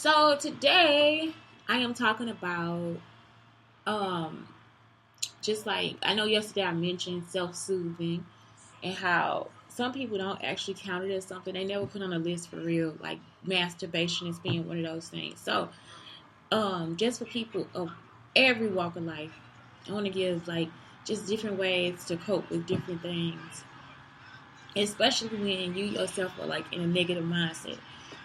So today I am talking about um just like I know yesterday I mentioned self-soothing and how some people don't actually count it as something they never put on a list for real, like masturbation is being one of those things. So just for people of every walk of life, I want to give like just different ways to cope with different things, especially when you yourself are like in a negative mindset.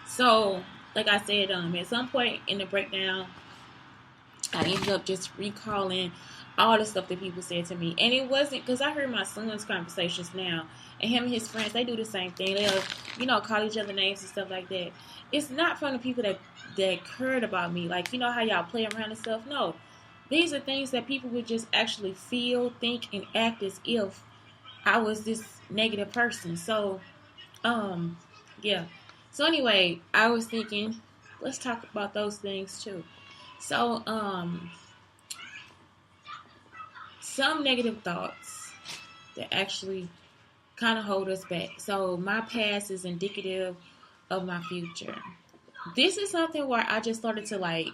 So like I said, at some point in the breakdown I ended up just recalling all the stuff that people said to me. And it wasn't because I heard my son's conversations now, and him and his friends, they do the same thing. They'll, call each other names and stuff like that. It's not from the people that cared about me. Like, you know how y'all play around and stuff? No. These are things that people would just actually feel, think, and act as if I was this negative person. So, um, yeah. So anyway, I was thinking, let's talk about those things too. So, some negative thoughts that actually kind of hold us back. So my past is indicative of my future. This is something where I just started to like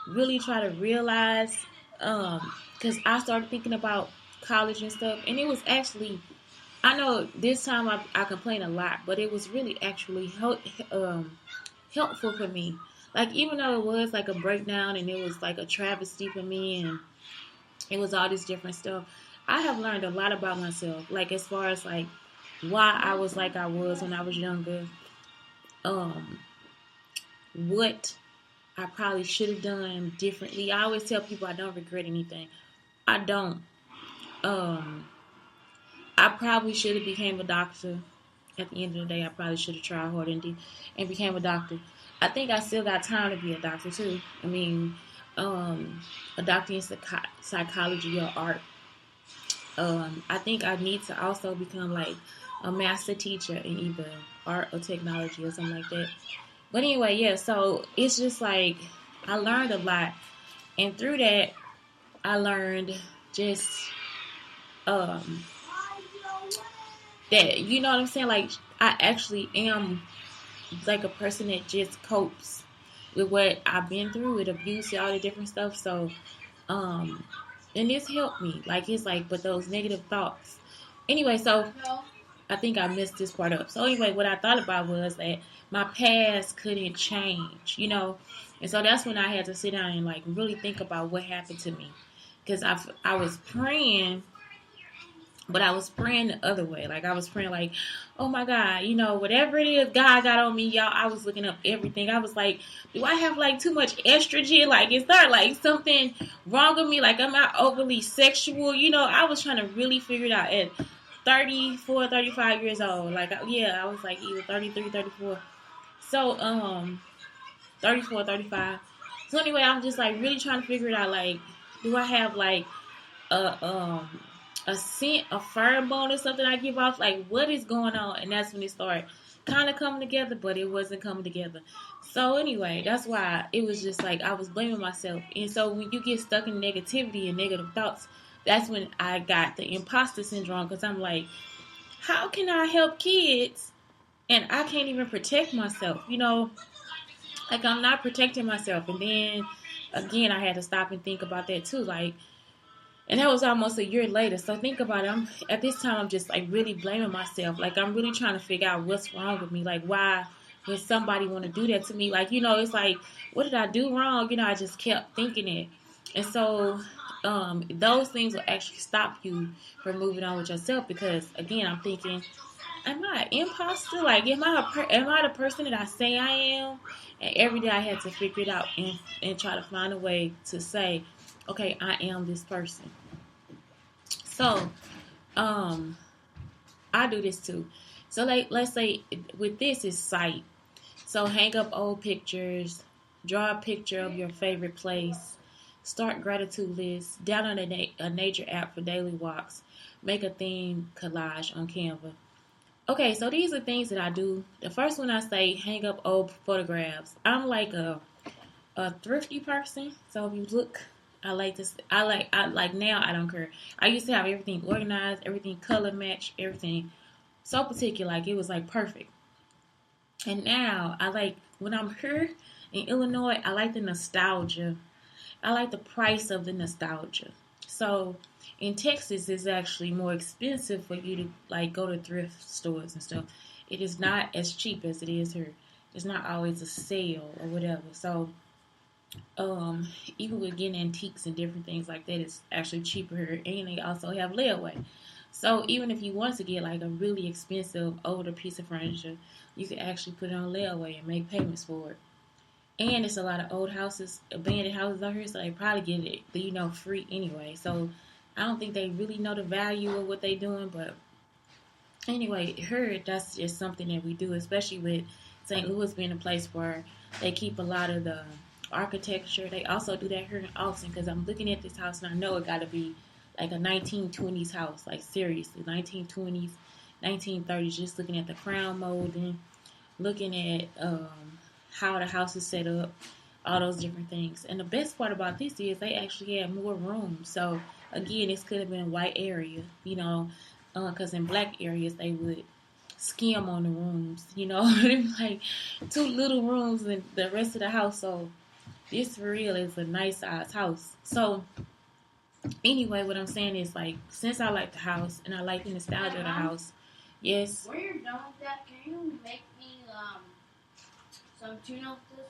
really try to realize, because I started thinking about college and stuff, and it was actually, I know this time I complain a lot, but it was really actually helpful for me. Like even though it was like a breakdown and it was like a travesty for me and it was all this different stuff. I have learned a lot about myself, like as far as like why I was like I was when I was younger, um, what I probably should have done differently. I always tell people I don't regret anything. I don't. Um, I probably should have became a doctor. At the end of the day, I probably should have tried harder and became a doctor. I think I still got time to be a doctor too. I mean, a doctor in psychology or art. I think I need to also become like a master teacher in either art or technology or something like that. But anyway, yeah, so it's just like I learned a lot. And through that, I learned just um, that, you know what I'm saying? Like, I actually am like a person that just copes with what I've been through, with abuse, all the different stuff. So, um, and this helped me. Like, it's like, but those negative thoughts. Anyway, so I think I messed this part up. So anyway, what I thought about was that my past couldn't change, and so that's when I had to sit down and like really think about what happened to me, because I was praying, but I was praying the other way. Like I was praying like, oh my God, whatever it is God got on me, y'all. I was looking up everything. I was like, do I have like too much estrogen? Like, is there like something wrong with me? Like, am I overly sexual? I was trying to really figure it out at 34, 35 years old. Like, yeah, I was like either 33, 34. So, 34, 35. So anyway, I'm just like really trying to figure it out. Like, do I have like a a scent, a pheromone or something I give off? Like, what is going on? And that's when it started kind of coming together, but it wasn't coming together. So anyway, that's why it was just like I was blaming myself. And so when you get stuck in negativity and negative thoughts, that's when I got the imposter syndrome, because I'm like, how can I help kids and I can't even protect myself? Like I'm not protecting myself. And then again, I had to stop and think about that too. Like, and that was almost a year later. So think about it. At this time, I'm just like really blaming myself. Like I'm really trying to figure out what's wrong with me. Like why would somebody want to do that to me? Like, it's like, what did I do wrong? I just kept thinking it. And so those things will actually stop you from moving on with yourself, because again, I'm thinking, am I an imposter? Like, am I the person that I say I am? And every day I had to figure it out and try to find a way to say, okay, I am this person. So, I do this too. So, like, let's say with this is sight. So, hang up old pictures, draw a picture of your favorite place, start gratitude lists, download a nature app for daily walks, make a theme collage on Canva. Okay, so these are things that I do. The first one I say, hang up old photographs. I'm like a thrifty person. So if you look, I like this. I like now. I don't care. I used to have everything organized, everything color matched, everything so particular. Like it was like perfect. And now I like when I'm here, In Illinois, I like the nostalgia. I like the price of the nostalgia. So in Texas, it's actually more expensive for you to like go to thrift stores and stuff. It is not as cheap as it is here. It's not always a sale or whatever. So um, even with getting antiques and different things like that, it's actually cheaper here. And they also have layaway. So even if you want to get like a really expensive older piece of furniture, you can actually put it on layaway and make payments for it. And it's a lot of old houses, abandoned houses out here, so they probably get it, free anyway. So I don't think they really know the value of what they're doing. But anyway, here that's just something that we do, especially with St. Louis being a place where they keep a lot of the architecture. They also do that here in Austin because I'm looking at this house and I know it got to be like a 1920s house, like seriously, 1920s, 1930s. Just looking at the crown molding, looking at how the house is set up, all those different things. And the best part about this is they actually had more rooms. So again, this could have been a white area, because in black areas they would skim on the rooms, It'd be like two little rooms and the rest of the house. So this for real is a nice size house. So anyway, what I'm saying is like since I like the house and I like the nostalgia of the house, yes. When you're done with that, can you make me some tuna with this?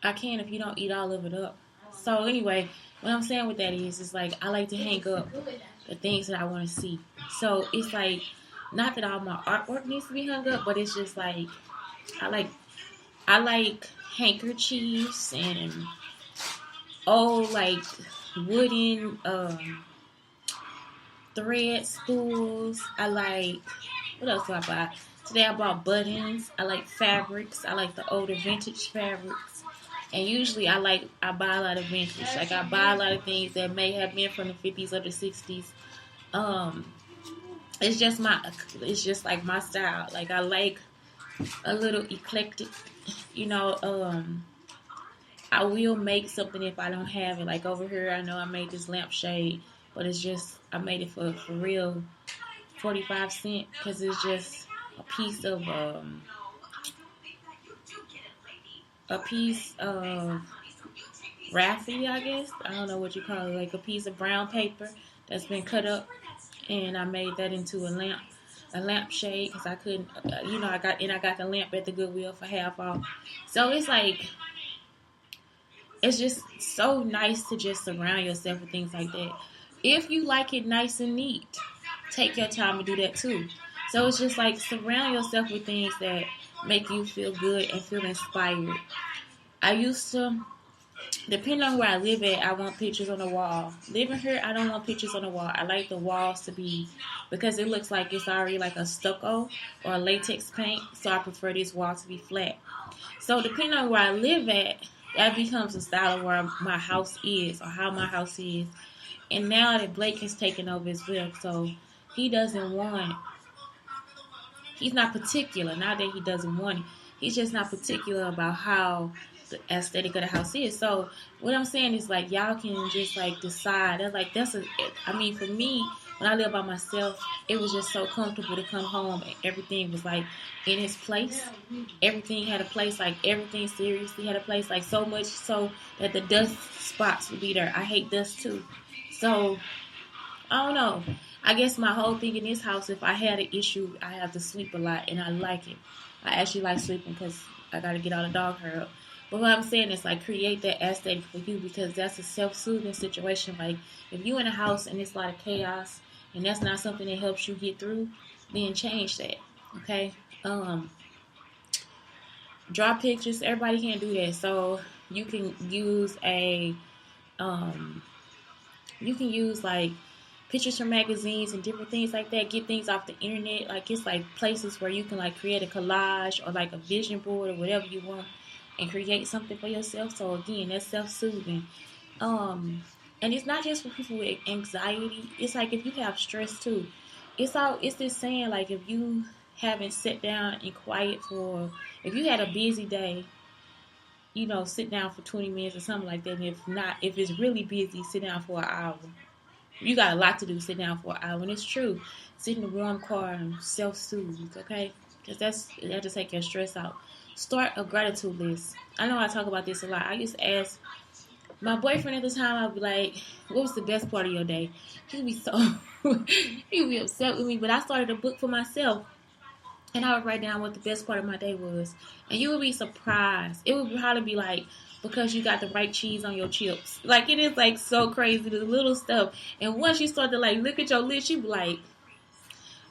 I can if you don't eat all of it up. So anyway, what I'm saying with that is like I like to hang up the things that I want to see. So it's like not that all my artwork needs to be hung up, but it's just like I like handkerchiefs and old like wooden thread spools. I like what else do I buy? Today I bought buttons. I like fabrics. I like the older vintage fabrics. And usually I buy a lot of vintage. Like I buy a lot of things that may have been from the 50s or the 60s. Um, it's just like my style. Like I like a little eclectic, you know. I will make something if I don't have it. Like over here, I know I made this lampshade, but it's just I made it for real, 45 cents because it's just a piece of raffia, I guess. I don't know what you call it, like a piece of brown paper that's been cut up, and I made that into a lampshade because I couldn't, I got the lamp at the Goodwill for half off. So it's just so nice to just surround yourself with things like that. If you like it nice and neat, take your time to do that too. So it's just like surround yourself with things that make you feel good and feel inspired. I used to, depending on where I live at, I want pictures on the wall. Living here, I don't want pictures on the wall. I like the walls to be, because it looks like it's already like a stucco or a latex paint. So I prefer this wall to be flat. So depending on where I live at, that becomes the style of where my house is or how my house is. And now that Blake has taken over as well, so he doesn't want, he's not particular. Not that he doesn't want it. He's just not particular about how the aesthetic of the house is. So what I'm saying is like y'all can just like decide. For me, when I lived by myself, it was just so comfortable to come home and everything was like in its place. Everything had a place, like everything seriously had a place, like so much so that the dust spots would be there. I hate dust too. So I don't know. I guess my whole thing in this house, if I had an issue, I have to sleep a lot, and I like it. I actually like sleeping because I got to get all the dog hair up. But what I'm saying is, like, create that aesthetic for you because that's a self-soothing situation. Like, if you in a house and it's a lot of chaos, and that's not something that helps you get through, then change that. Okay? Draw pictures. Everybody can't do that. So you can use like pictures from magazines and different things like that. Get things off the internet. Like it's like places where you can like create a collage or like a vision board or whatever you want and create something for yourself. So again, that's self-soothing. And it's not just for people with anxiety. It's like if you have stress too. It's this saying like if you haven't sat down and quiet if you had a busy day, sit down for 20 minutes or something like that. And if it's really busy, sit down for an hour. You got a lot to do. Sit down for an hour, and it's true. Sit in a warm car and self-soothe, okay? Because that'll take your stress out. Start a gratitude list. I know I talk about this a lot. I used to ask my boyfriend at the time, I'd be like, what was the best part of your day? He'd be so, he'd be upset with me. But I started a book for myself. And I would write down what the best part of my day was. And you would be surprised. It would probably be like, because you got the right cheese on your chips. Like, it is like so crazy, the little stuff. And once you start to like look at your list, you be like,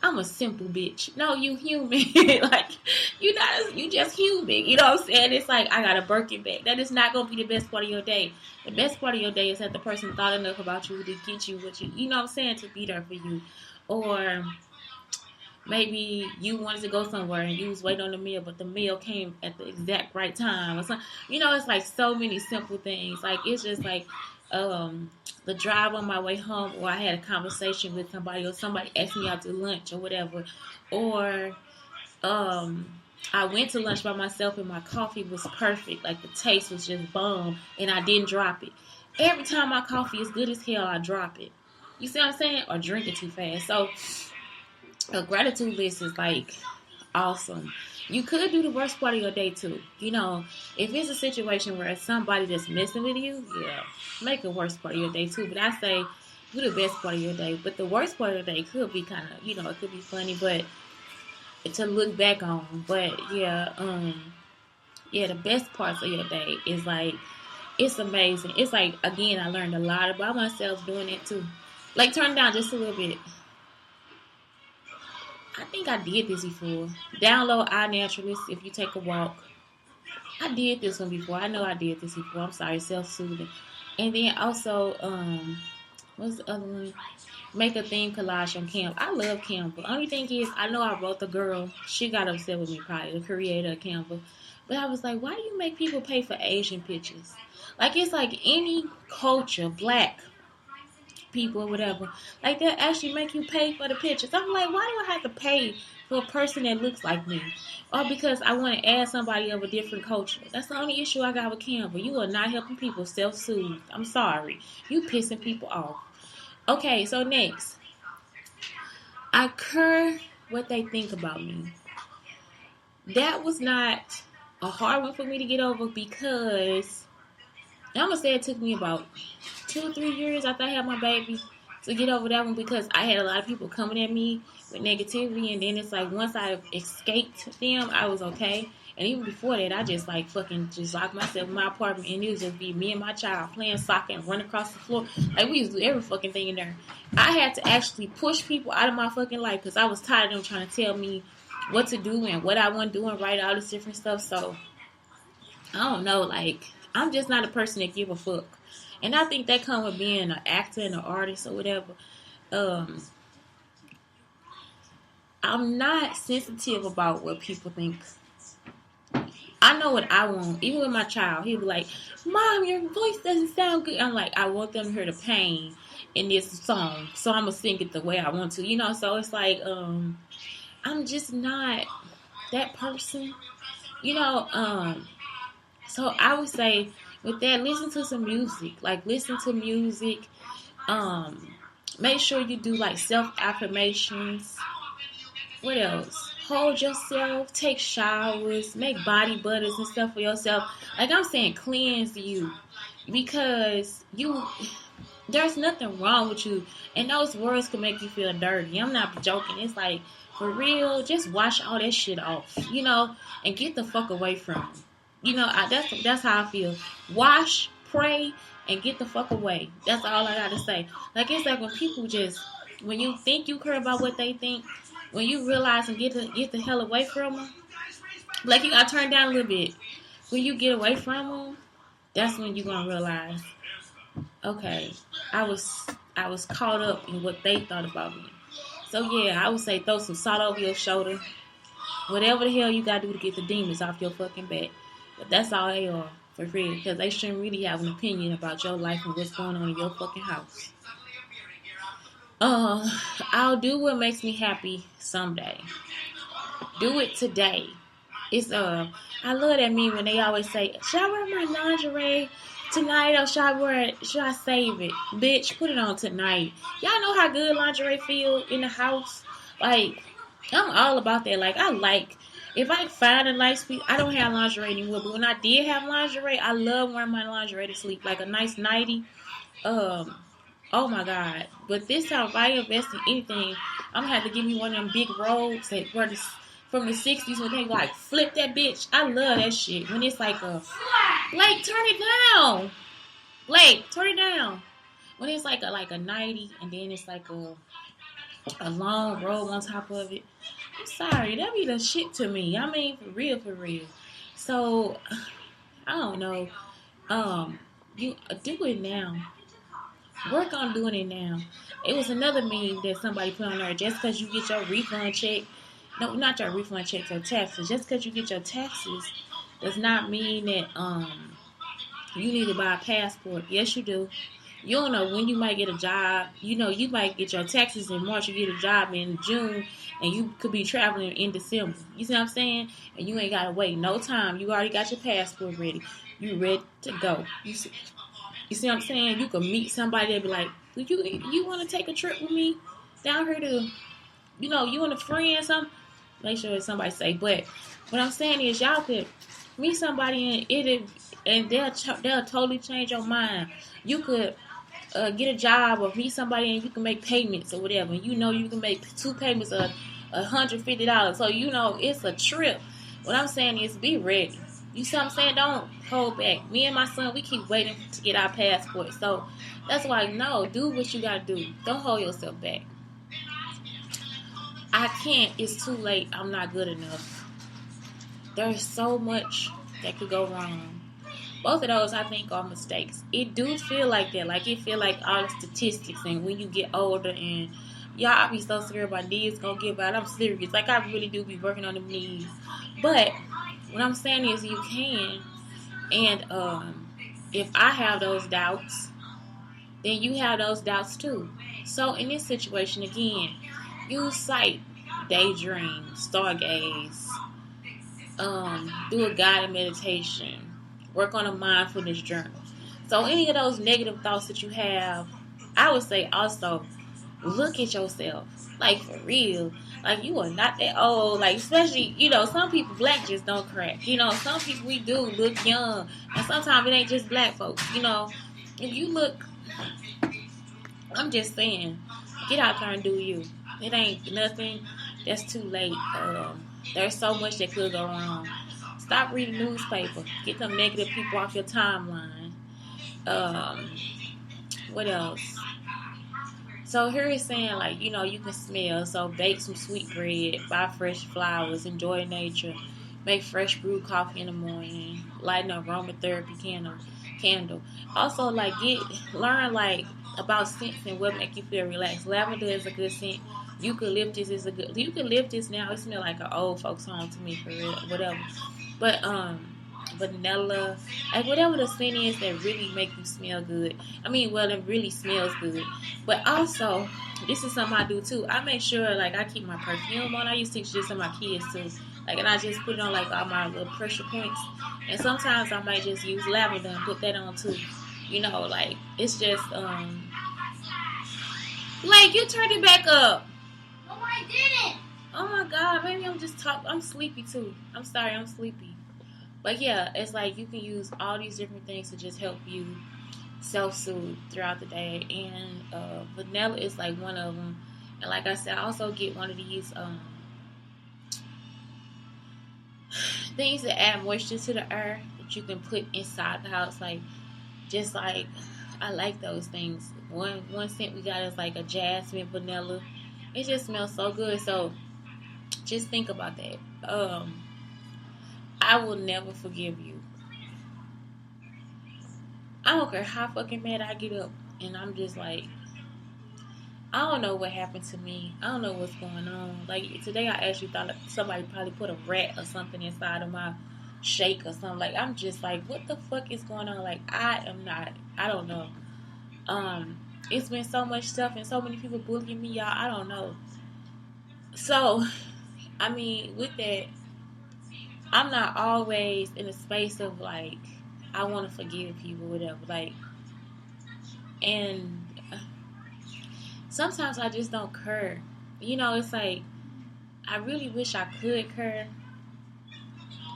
I'm a simple bitch. No, you human. Like, you just human. You know what I'm saying? It's like, I got a Birkin bag. That is not going to be the best part of your day. The best part of your day is that the person thought enough about you to get you what you know what I'm saying, to be there for you. Or maybe you wanted to go somewhere and you was waiting on the meal, but the meal came at the exact right time or something. You know, it's like so many simple things. Like, it's just like, the drive on my way home, or I had a conversation with somebody, or somebody asked me out to lunch or whatever, or I went to lunch by myself and my coffee was perfect, like the taste was just bomb, and I didn't drop it. Every time my coffee is good as hell, I drop it. You see what I'm saying? Or drink it too fast. So a gratitude list is like awesome. You could do the worst part of your day too. You know, if it's a situation where it's somebody that's messing with you, yeah, make a worst part of your day too. But I say do the best part of your day. But the worst part of the day could be kind of, it could be funny, but to look back on. But yeah, the best parts of your day is like, it's amazing. It's like, again, I learned a lot about myself doing it too. Like, turn down just a little bit. I think I did this before. Download iNaturalist if you take a walk. I did this one before. I know I did this before. I'm sorry, self-soothing. And then also, what's the other one? Make a theme collage on Canva. I love Canva. Only thing is, I know I wrote the girl. She got upset with me, probably, the creator of Canva. But I was like, why do you make people pay for Asian pictures? Like, it's like any culture, black people or whatever, like, they'll actually make you pay for the pictures. I'm like, why do I have to pay for a person that looks like me? Or because I want to add somebody of a different culture. That's the only issue I got with Canva. You are not helping people self-soothe. I'm sorry. You pissing people off. Okay, so next. I care what they think about me. That was not a hard one for me to get over, because I'm going to say it took me about 2 or 3 years after I had my baby to get over that one, because I had a lot of people coming at me with negativity, and then it's like, once I escaped them, I was okay. And even before that, I just like fucking just locked myself in my apartment, and it would just be me and my child playing soccer and running across the floor. Like, we used to do every fucking thing in there. I had to actually push people out of my fucking life, because I was tired of them trying to tell me what to do and what I wasn't doing right, all this different stuff. So I don't know, like, I'm just not a person that give a fuck. And I think that comes with being an actor and an artist or whatever. I'm not sensitive about what people think. I know what I want. Even with my child, he'll be like, Mom, your voice doesn't sound good. I'm like, I want them to hear the pain in this song, so I'm going to sing it the way I want to. So it's like, I'm just not that person. So I would say, with that, listen to some music. Like, listen to music. Make sure you do, like, self-affirmations. What else? Hold yourself. Take showers. Make body butters and stuff for yourself. Like, I'm saying, cleanse you. Because there's nothing wrong with you. And those words can make you feel dirty. I'm not joking. It's like, for real, just wash all that shit off. And get the fuck away from them. That's how I feel. Wash, pray, and get the fuck away. That's all I gotta say. Like, it's like when people when you think you care about what they think, when you realize and get the hell away from them, like, you gotta turn down a little bit. When you get away from them, that's when you're gonna realize, okay, I was caught up in what they thought about me. So yeah, I would say throw some salt over your shoulder. Whatever the hell you gotta do to get the demons off your fucking back. But that's all they are, for real, because they shouldn't really have an opinion about your life and what's going on in your fucking house. I'll do what makes me happy someday. Do it today. I love that meme when they always say, should I wear my lingerie tonight, or should I save it? Bitch, put it on tonight. Y'all know how good lingerie feel in the house? Like, I'm all about that. Like, I like If I find a nice piece, I don't have lingerie anymore. But when I did have lingerie, I love wearing my lingerie to sleep, like a nice nightie. Um, oh my god! But this time, if I invest in anything, I'm gonna have to give me one of them big robes that were from the '60s when they like flip that bitch. I love that shit. When it's like a Blake, turn it down. Blake, turn it down. When it's like a nightie and then it's like a long robe on top of it. I'm sorry, that be the shit to me. I mean, for real, for real. So I don't know. You do it now. Work on doing it now. It was another meme that somebody put on there. Just because you get your refund check, no, not your refund check, your taxes. Just because you get your taxes does not mean that you need to buy a passport. Yes, you do. You don't know when you might get a job. You know, you might get your taxes in March, you get a job in June, and you could be traveling in December. You see what I'm saying? And you ain't got to wait no time. You already got your passport ready. You ready to go. You see what I'm saying? You could meet somebody that be like, you want to take a trip with me down here to, you want a friend, something? Make sure it's somebody say, but what I'm saying is y'all could meet somebody and they'll totally change your mind. You could get a job or meet somebody and you can make payments or whatever. You know you can make 2 payments of $150. So it's a trip. What I'm saying is be ready. You see what I'm saying? Don't hold back. Me and my son, we keep waiting to get our passport. So that's why no, do what you gotta do. Don't hold yourself back. I can't. It's too late. I'm not good enough. There's so much that could go wrong. Both of those, I think, are mistakes. It do feel like that. Like, it feel like all the statistics. And when you get older and, y'all, I be so scared my knees gonna give out. I'm serious. Like, I really do be working on them knees. But what I'm saying is you can. And if I have those doubts, then you have those doubts too. So, in this situation, again, use sight, daydream, stargaze, do a guided meditation, work on a mindfulness journal. So any of those negative thoughts that you have, I would say also look at yourself. Like for real. Like you are not that old. Like especially, some people black just don't crack. Some people we do look young. And sometimes it ain't just black folks. If you look, I'm just saying, get out there and do you. It ain't nothing that's too late. There's so much that could go wrong. Stop reading newspaper. Get them negative people off your timeline. What else? So here it's saying like, you can smell. So bake some sweet bread, buy fresh flowers, enjoy nature, make fresh brewed coffee in the morning, light an aromatherapy candle. Also like learn like about scents and what make you feel relaxed. Lavender is a good scent. Eucalyptus is a good. Eucalyptus now it smells like an old folks home to me for real, whatever. But vanilla, like whatever the scent is that really make you smell good. I mean, well, it really smells good. But also, this is something I do too. I make sure like I keep my perfume on. I used to teach this to my kids too. Like, and I just put it on like all my little pressure points. And sometimes I might just use lavender and put that on too. Like it's just Blake, you turned it back up. No, I didn't. Oh my god, maybe I'm sleepy too. I'm sorry, I'm sleepy. But yeah, it's like you can use all these different things to just help you self-soothe throughout the day. And vanilla is like one of them. And like I said, I also get one of these things that add moisture to the air that you can put inside the house. Like, just like, I like those things. One scent we got is like a jasmine vanilla. It just smells so good. So just think about that. I will never forgive you. I don't care how fucking mad I get up and I'm just like, I don't know what happened to me. I don't know what's going on. Like today I actually thought somebody probably put a rat or something inside of my shake or something. Like I'm just like, what the fuck is going on? Like I don't know. It's been so much stuff and so many people bullying me, y'all. I don't know. So, I mean, with that, I'm not always in a space of like, I want to forgive people, whatever. Like, and sometimes I just don't care. It's like, I really wish I could care,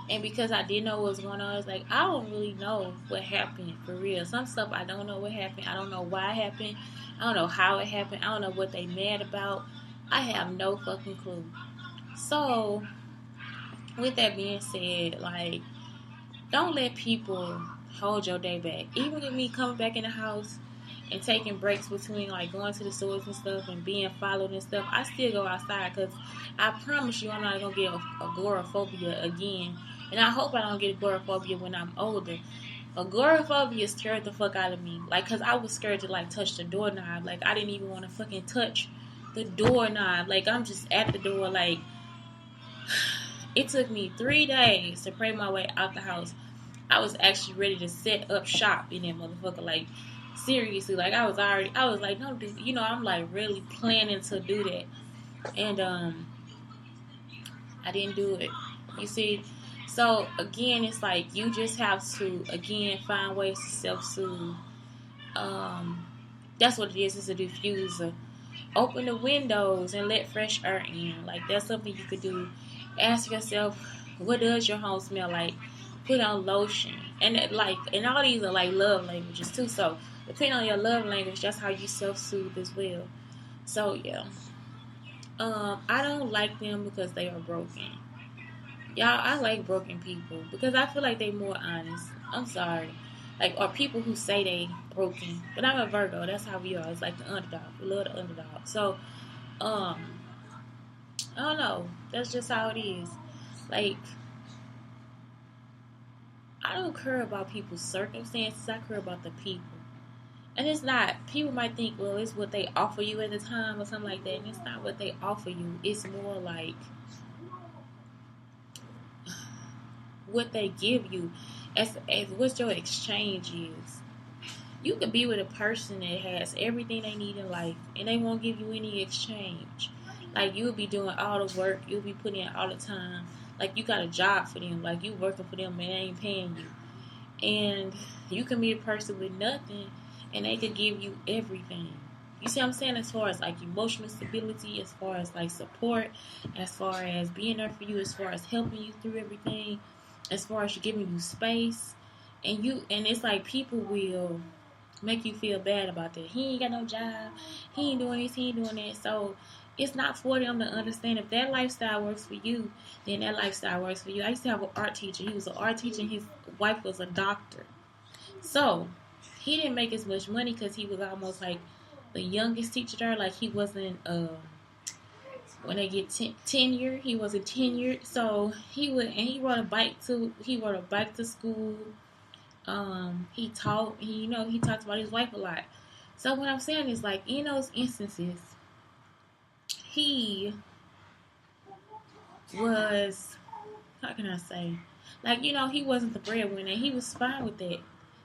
And because I didn't know what was going on, it's like I don't really know what happened for real. Some stuff I don't know what happened. I don't know why it happened. I don't know how it happened. I don't know what they mad about. I have no fucking clue. So, with that being said, like, don't let people hold your day back. Even with me coming back in the house and taking breaks between like going to the stores and stuff and being followed and stuff, I still go outside because I promise you I'm not gonna get agoraphobia again. And I hope I don't get agoraphobia when I'm older. Agoraphobia scared the fuck out of me. Like, cause I was scared to like touch the doorknob. Like, I didn't even want to fucking touch the doorknob. Like, I'm just at the door. Like, it took me 3 days to pray my way out the house. I was actually ready to set up shop in that motherfucker. Like, seriously, like I was like, no, dude, I'm like really planning to do that. And I didn't do it. You see? So again, it's like you just have to again find ways to self-soothe. That's what it is. It's a diffuser. Open the windows and let fresh air in. Like, that's something you could do. Ask yourself, what does your home smell like? Put on lotion. And all these are like love languages too. So depending on your love language, that's how you self-soothe as well. So yeah. I don't like them because they are broken. Y'all, I like broken people because I feel like they more honest. I'm sorry. Like, or people who say they broken. But I'm a Virgo. That's how we are. It's like the underdog. We love the underdog. So, I don't know. That's just how it is. Like, I don't care about people's circumstances. I care about the people. And it's not, people might think, well, it's what they offer you at the time or something like that. And it's not what they offer you. It's more like what they give you as what your exchange is. You could be with a person that has everything they need in life and they won't give you any exchange. Like, you'll be doing all the work, you'll be putting in all the time. Like, you got a job for them, like you working for them and they ain't paying you. And you can be a person with nothing and they could give you everything. You see what I'm saying? As far as like emotional stability, as far as like support, as far as being there for you, as far as helping you through everything, as far as giving you space. And it's like people will make you feel bad about that. He ain't got no job. He ain't doing this. He ain't doing that. So it's not for them to understand. If that lifestyle works for you, then that lifestyle works for you. I used to have an art teacher. He was an art teacher and his wife was a doctor. So he didn't make as much money because he was almost like the youngest teacher there. Like, he wasn't, when they get tenure, he wasn't tenured. So he rode a bike to school. He taught, he talked about his wife a lot. So what I'm saying is, like, in those instances, he was, how can I say, like, he wasn't the breadwinner. He was fine with that.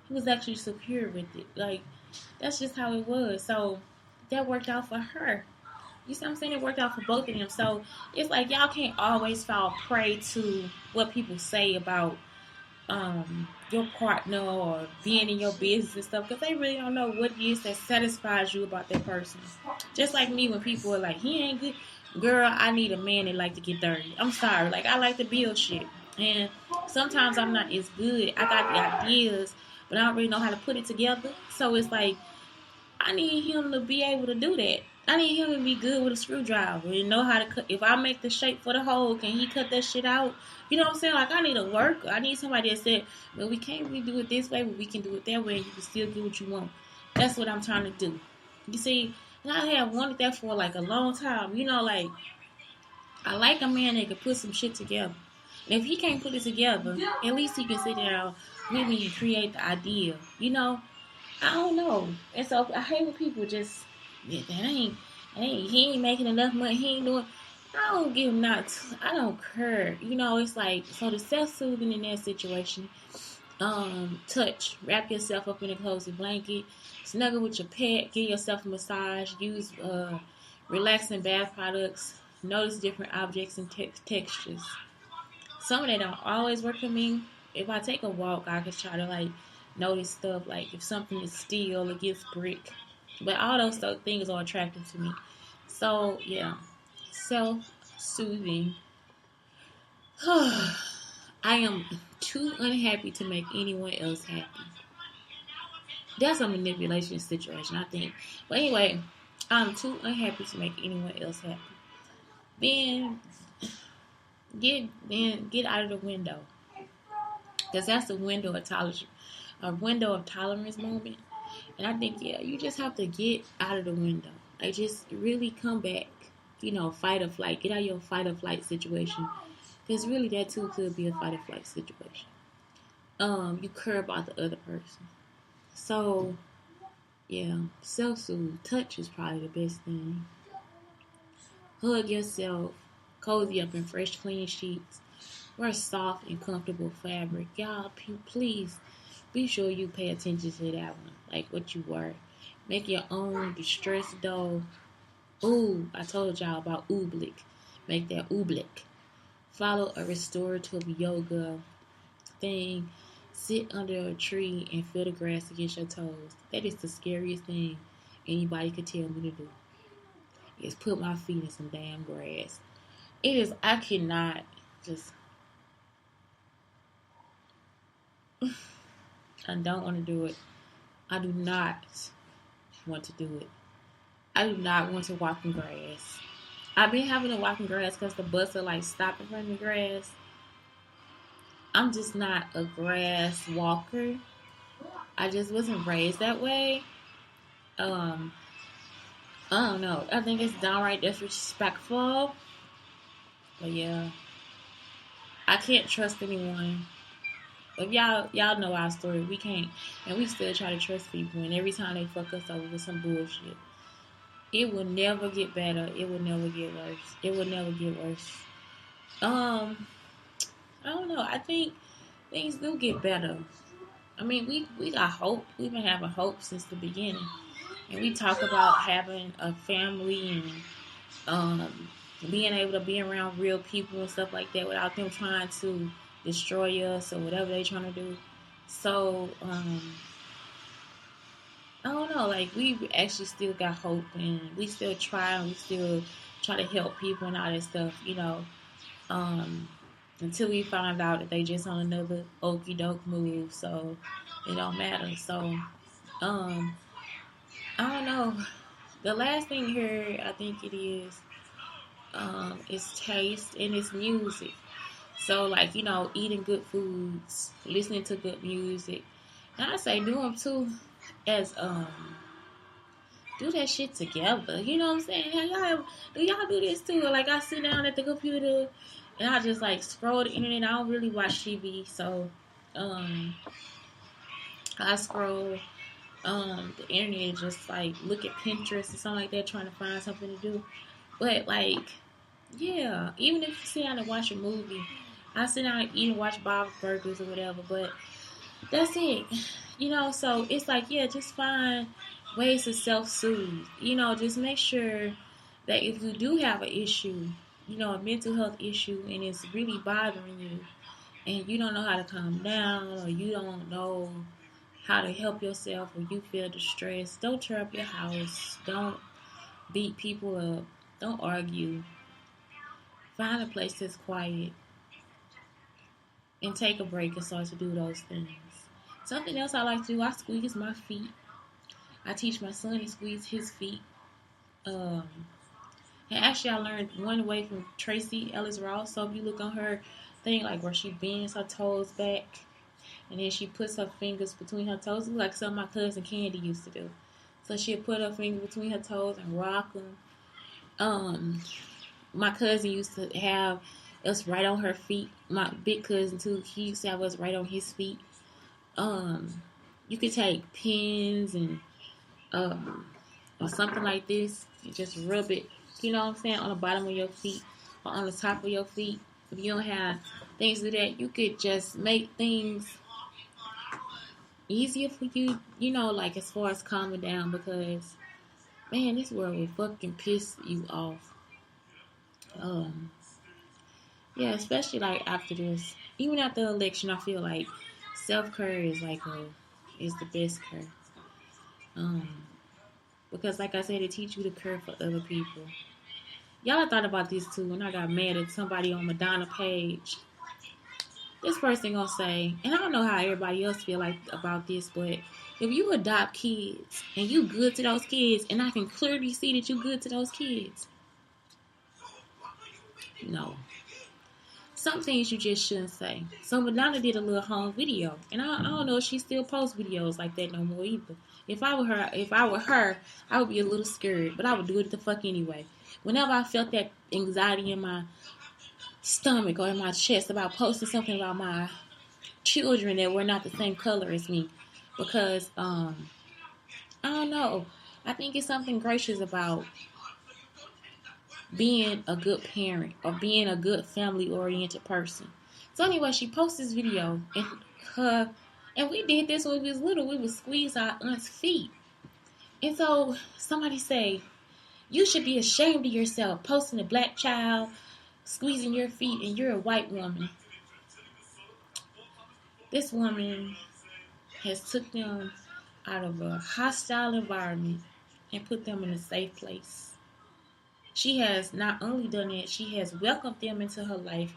He was actually secure with it. Like, that's just how it was. So that worked out for her. You see what I'm saying? It worked out for both of them. So it's like, y'all can't always fall prey to what people say about your partner or being in your business and stuff, because they really don't know what it is that satisfies you about that person. Just like me, when people are like, he ain't good. Girl, I need a man that like to get dirty. I'm sorry. Like, I like to build shit. And sometimes I'm not as good. I got the ideas, but I don't really know how to put it together. So it's like, I need him to be able to do that. I need him to be good with a screwdriver and know how to cut. If I make the shape for the hole, can he cut that shit out? You know what I'm saying? Like, I need a worker. I need somebody that said, well, we can't really do it this way, but we can do it that way, and you can still get what you want. That's what I'm trying to do. You see, and I have wanted that for like a long time. Like, I like a man that can put some shit together. And if he can't put it together, at least he can sit down with me and create the idea. I don't know. And so I hate when people just, he ain't making enough money, he ain't doing. I don't give not. I don't care. It's like, so the self-soothing in that situation. Touch. Wrap yourself up in a cozy blanket. Snuggle with your pet. Give yourself a massage. Use relaxing bath products. Notice different objects and textures. Some of that don't always work for me. If I take a walk, I can try to like notice stuff, like if something is steel, it gets brick. But all those things are attractive to me. So yeah, self-soothing. I am too unhappy to make anyone else happy. That's a manipulation situation, I think. But anyway, I'm too unhappy to make anyone else happy. Then get out of the window, because that's a window of tolerance moment. And I think, yeah, you just have to get out of the window. Like, just really come back. Fight or flight. Get out of your fight or flight situation. Because really, that too could be a fight or flight situation. You care about the other person. So, yeah, self-soothe. Touch is probably the best thing. Hug yourself. Cozy up in fresh, clean sheets. Wear soft and comfortable fabric. Y'all, please be sure you pay attention to that one. Like what you wear. Make your own distress dough. Ooh, I told y'all about oobleck. Make that oobleck. Follow a restorative yoga thing. Sit under a tree and feel the grass against your toes. That is the scariest thing anybody could tell me to do. Is put my feet in some damn grass. It is, I cannot just, I don't want to do it. I do not want to do it. I do not want to walk in grass. I've been having to walk in grass because the bus are like stopping from the grass. I'm just not a grass walker. I just wasn't raised that way. I don't know. I think it's downright disrespectful. But yeah, I can't trust anyone. If y'all know our story, we can't, and we still try to trust people. And every time they fuck us over with some bullshit, it will never get better. It will never get worse. It will never get worse. I don't know. I think things do get better. I mean, we got hope. We've been having hope since the beginning, and we talk about having a family and being able to be around real people and stuff like that without them trying to destroy us or whatever they're trying to do. So I don't know. Like, we actually still got hope, and we still try, and we still try to help people and all that stuff. Until we find out that they just on another okie doke move, so it don't matter. So, I don't know. The last thing here, I think it is taste and it's music. So, like, eating good foods, listening to good music. And I say do them too, as do that shit together. You know what I'm saying? Do y'all do this too? Like, I sit down at the computer and I just like scroll the internet. I don't really watch TV, so I scroll the internet and just like look at Pinterest or something like that, trying to find something to do. But like, yeah, even if you sit down and watch a movie, I sit down and eat and watch Bob's Burgers or whatever. But that's it. So it's like, yeah, just find ways to self-soothe. Just make sure that if you do have an issue, a mental health issue, and it's really bothering you, and you don't know how to calm down, or you don't know how to help yourself, or you feel distressed, don't tear up your house. Don't beat people up. Don't argue. Find a place that's quiet and take a break and start to do those things. Something else I like to do, I squeeze my feet. I teach my son to squeeze his feet. And actually, I learned one way from Tracy Ellis Ross. So if you look on her thing, like where she bends her toes back, and then she puts her fingers between her toes, like something my cousin Candy used to do. So she'll put her fingers between her toes and rock them. My cousin used to have us right on her feet. My big cousin too, he used to have us right on his feet. You could take pins and or something like this, and just rub it, on the bottom of your feet or on the top of your feet. If you don't have things to do that, you could just make things easier for you, like as far as calming down, because man, this world will fucking piss you off. Yeah, especially like after this, even after the election, I feel like self-care is is the best care. Because like I said, it teaches you to care for other people. Y'all thought about this too when I got mad at somebody on Madonna page. this person gonna say, and I don't know how everybody else feel like about this, but if you adopt kids and you good to those kids, and I can clearly see that you good to those kids, no. Some things you just shouldn't say. So Madonna did a little home video, and I don't know if she still posts videos like that no more either. If I were her, I would be a little scared, but I would do it the fuck anyway. Whenever I felt that anxiety in my stomach or in my chest about posting something about my children that were not the same color as me, because I don't know. I think it's something gracious about being a good parent or being a good family-oriented person. So anyway, she posted this video, and we did this when we was little. We would squeeze our aunt's feet, and so somebody say, "You should be ashamed of yourself posting a black child squeezing your feet, and you're a white woman." This woman has took them out of a hostile environment and put them in a safe place. She has not only done it, she has welcomed them into her life,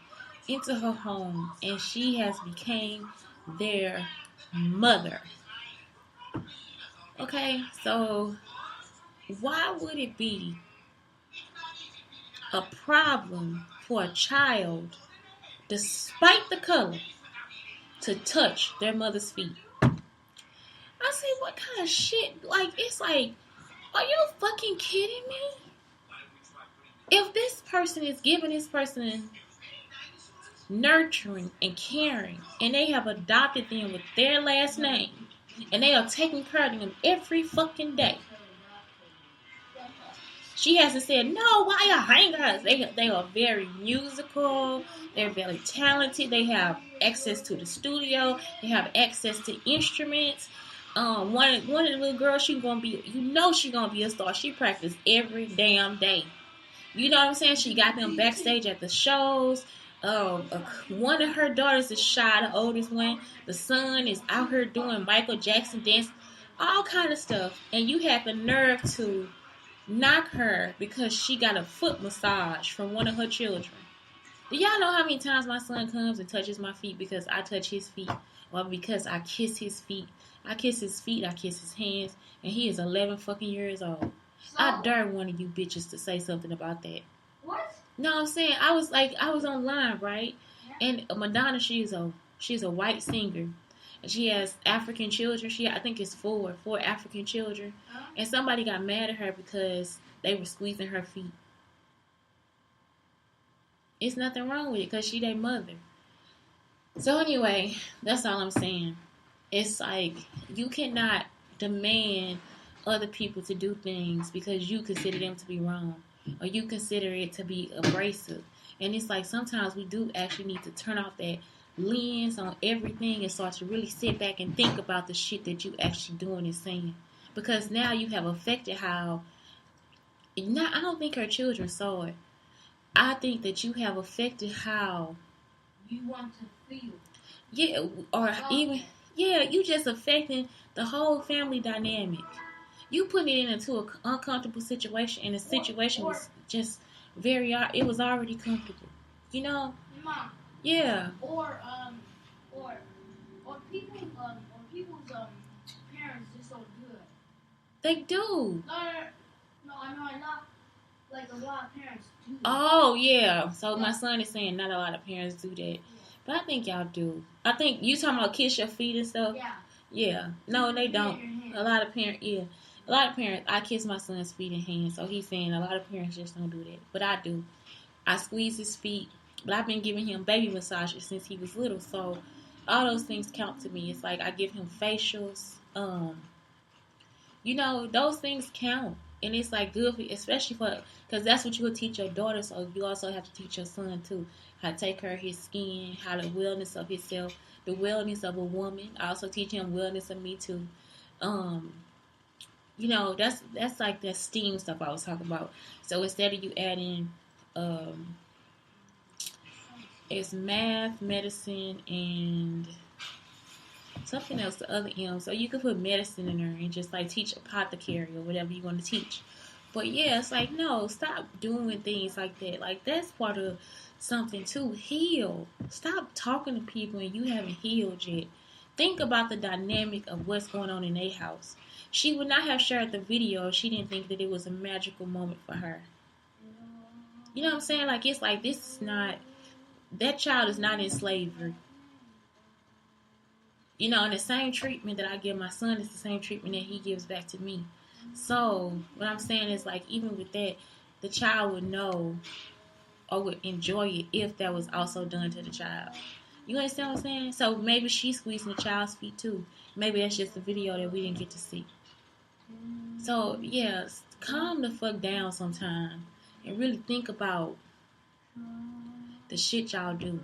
into her home, and she has became their mother. Okay, so why would it be a problem for a child, despite the color, to touch their mother's feet? I say, what kind of shit? Like, it's like, are you fucking kidding me? If this person is giving this person nurturing and caring, and they have adopted them with their last name, and they are taking care of them every fucking day, she hasn't said, no, why you hang us? They are very musical. They're very talented. They have access to the studio. They have access to instruments. One of the little girls, she's gonna be a star. She practiced every damn day. You know what I'm saying? She got them backstage at the shows. One of her daughters is shy, the oldest one. The son is out here doing Michael Jackson dance, all kind of stuff. And you have the nerve to knock her because she got a foot massage from one of her children. Do y'all know how many times my son comes and touches my feet because I touch his feet, or because I kiss his feet? I kiss his feet, I kiss his hands, and he is 11 fucking years old. So, I dare one of you bitches to say something about that. What? No, I'm saying, I was online, right? Yeah. And Madonna, she's a white singer. And she has African children. I think it's four African children. Huh? And somebody got mad at her because they were squeezing her feet. It's nothing wrong with it because she their mother. So anyway, that's all I'm saying. It's like, you cannot demand other people to do things because you consider them to be wrong, or you consider it to be abrasive. And it's like, sometimes we do actually need to turn off that lens on everything and start to really sit back and think about the shit that you actually doing and saying. Because now you have affected how, I don't think her children saw it. I think that you have affected how you want to feel. Yeah, or even, yeah, you just affecting the whole family dynamic. You put it into an uncomfortable situation, and the situation was just it was already comfortable. You know? Mom. Yeah. Or people's parents just don't do it. They do. No, not like a lot of parents do. Oh, yeah. So my son is saying not a lot of parents do that. Yeah. But I think y'all do. I think you talking about kiss your feet and stuff? Yeah. Yeah. No, they don't. A lot of parents, I kiss my son's feet and hands. So he's saying a lot of parents just don't do that. But I do. I squeeze his feet. But I've been giving him baby massages since he was little. So all those things count to me. It's like I give him facials. Those things count. And it's like good, especially because that's what you will teach your daughter. So you also have to teach your son too, how to take care of his skin, how the wellness of himself, the wellness of a woman. I also teach him wellness of me too. That's like that STEAM stuff I was talking about. So instead of you adding, it's math, medicine, and something else, the other M. So you could put medicine in there and just like teach apothecary or whatever you want to teach. But yeah, it's like, no, stop doing things like that. Like, that's part of something to heal. Stop talking to people and you haven't healed yet. Think about the dynamic of what's going on in their house. She would not have shared the video if she didn't think that it was a magical moment for her. You know what I'm saying? Like, it's like, this is not, that child is not in slavery. You know, and the same treatment that I give my son is the same treatment that he gives back to me. So, what I'm saying is, like, even with that, the child would know or would enjoy it if that was also done to the child. You understand what I'm saying? So, maybe she's squeezing the child's feet too. Maybe that's just a video that we didn't get to see. So, yeah, calm the fuck down sometime and really think about the shit y'all do.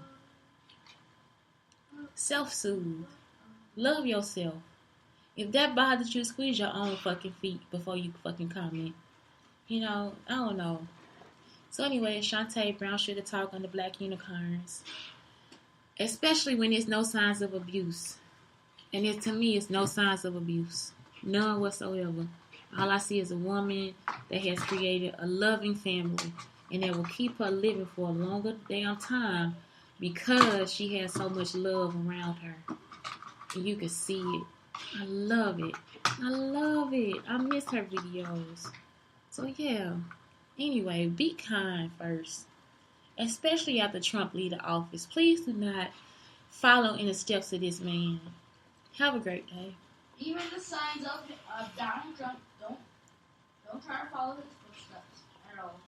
Self-soothe. Love yourself. If that bothers you, squeeze your own fucking feet before you fucking comment. You know, I don't know. So anyway, Shantae, Brown Sugar Talk on the Black Unicorns. Especially when there's no signs of abuse. And it, to me, it's no signs of abuse. None whatsoever. All I see is a woman that has created a loving family. And that will keep her living for a longer damn time because she has so much love around her. And you can see it. I love it. I love it. I miss her videos. So yeah. Anyway, be kind first. Especially after Trump leave the office. Please do not follow in the steps of this man. Have a great day. Even the signs of Donald Trump, don't try to follow his footsteps at all.